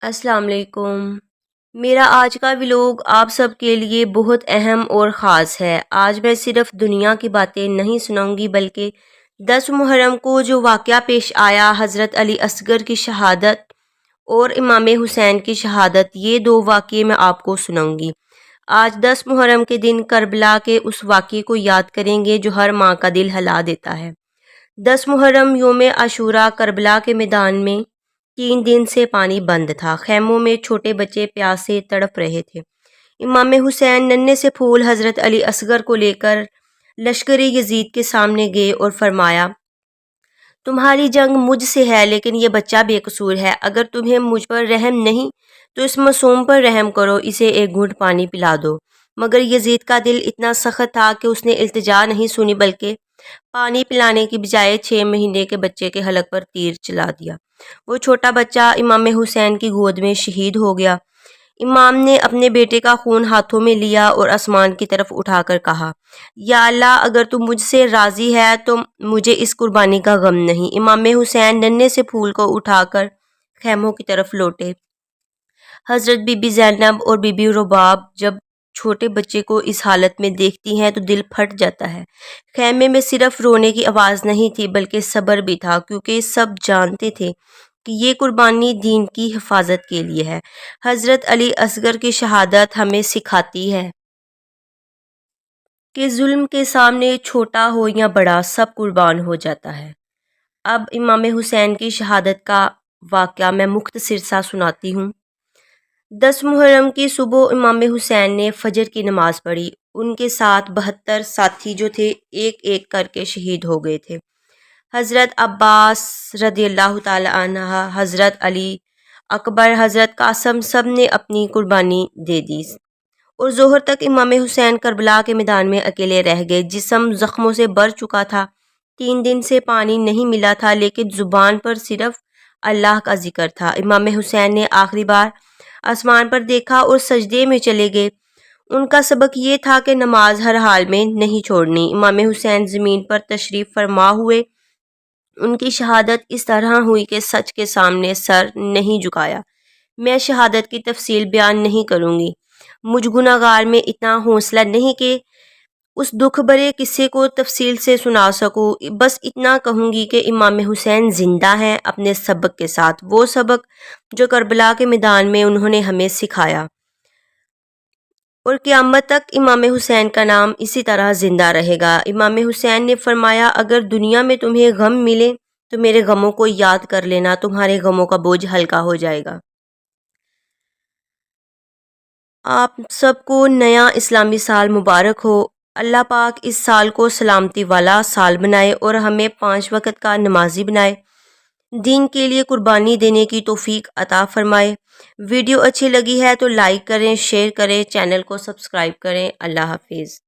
السلام علیکم۔ میرا آج کا ولاگ آپ سب کے لیے بہت اہم اور خاص ہے۔ آج میں صرف دنیا کی باتیں نہیں سناؤں گی بلکہ 10 محرم کو جو واقعہ پیش آیا، حضرت علی اصغر کی شہادت اور امام حسین کی شہادت، یہ دو واقعے میں آپ کو سناؤں گی۔ آج 10 محرم کے دن کربلا کے اس واقعے کو یاد کریں گے جو ہر ماں کا دل ہلا دیتا ہے۔ 10 محرم یوم عاشوراء، کربلا کے میدان میں 3 دن سے پانی بند تھا۔ خیموں میں چھوٹے بچے پیاس سے تڑپ رہے تھے۔ امام حسین ننھے سے پھول حضرت علی اصغر کو لے کر لشکر یزید کے سامنے گئے اور فرمایا، تمہاری جنگ مجھ سے ہے لیکن یہ بچہ بے قصور ہے۔ اگر تمہیں مجھ پر رحم نہیں تو اس معصوم پر رحم کرو، اسے ایک گھونٹ پانی پلا دو۔ مگر یزید کا دل اتنا سخت تھا کہ اس نے التجا نہیں سنی بلکہ پانی پلانے کی بجائے 6 مہینے کے بچے کے حلق پر تیر چلا دیا۔ وہ چھوٹا بچہ امام حسین کی گود میں شہید ہو گیا۔ امام نے اپنے بیٹے کا خون ہاتھوں میں لیا اور آسمان کی طرف اٹھا کر کہا، یا اللہ، اگر تم مجھ سے راضی ہے تو مجھے اس قربانی کا غم نہیں۔ امام حسین ننھے سے پھول کو اٹھا کر خیموں کی طرف لوٹے۔ حضرت بی بی زینب اور بی بی رباب جب چھوٹے بچے کو اس حالت میں دیکھتی ہیں تو دل پھٹ جاتا ہے۔ خیمے میں صرف رونے کی آواز نہیں تھی بلکہ صبر بھی تھا، کیونکہ سب جانتے تھے کہ یہ قربانی دین کی حفاظت کے لیے ہے۔ حضرت علی اصغر کی شہادت ہمیں سکھاتی ہے کہ ظلم کے سامنے چھوٹا ہو یا بڑا سب قربان ہو جاتا ہے۔ اب امام حسین کی شہادت کا واقعہ میں مختصر سا سناتی ہوں۔ 10 محرم کی صبح امام حسین نے فجر کی نماز پڑھی۔ ان کے ساتھ 72 ساتھی جو تھے ایک ایک کر کے شہید ہو گئے تھے۔ حضرت عباس رضی اللہ تعالی عنہ، حضرت علی اکبر، حضرت قاسم، سب نے اپنی قربانی دے دی اور ظہر تک امام حسین کربلا کے میدان میں اکیلے رہ گئے۔ جسم زخموں سے بھر چکا تھا، 3 دن سے پانی نہیں ملا تھا، لیکن زبان پر صرف اللہ کا ذکر تھا۔ امام حسین نے آخری بار آسمان پر دیکھا اور سجدے میں چلے گئے۔ ان کا سبق یہ تھا کہ نماز ہر حال میں نہیں چھوڑنی۔ امام حسین زمین پر تشریف فرما ہوئے۔ ان کی شہادت اس طرح ہوئی کہ سچ کے سامنے سر نہیں جھکایا۔ میں شہادت کی تفصیل بیان نہیں کروں گی، مجھ گناہگار میں اتنا حوصلہ نہیں کہ اس دکھ بھرے قصے کو تفصیل سے سنا سکوں۔ بس اتنا کہوں گی کہ امام حسین زندہ ہیں اپنے سبق کے ساتھ، وہ سبق جو کربلا کے میدان میں انہوں نے ہمیں سکھایا، اور قیامت تک امام حسین کا نام اسی طرح زندہ رہے گا۔ امام حسین نے فرمایا، اگر دنیا میں تمہیں غم ملے تو میرے غموں کو یاد کر لینا، تمہارے غموں کا بوجھ ہلکا ہو جائے گا۔ آپ سب کو نیا اسلامی سال مبارک ہو۔ اللہ پاک اس سال کو سلامتی والا سال بنائے اور ہمیں 5 وقت کا نمازی بنائے، دین کے لیے قربانی دینے کی توفیق عطا فرمائے۔ ویڈیو اچھی لگی ہے تو لائک کریں، شیئر کریں، چینل کو سبسکرائب کریں۔ اللہ حافظ۔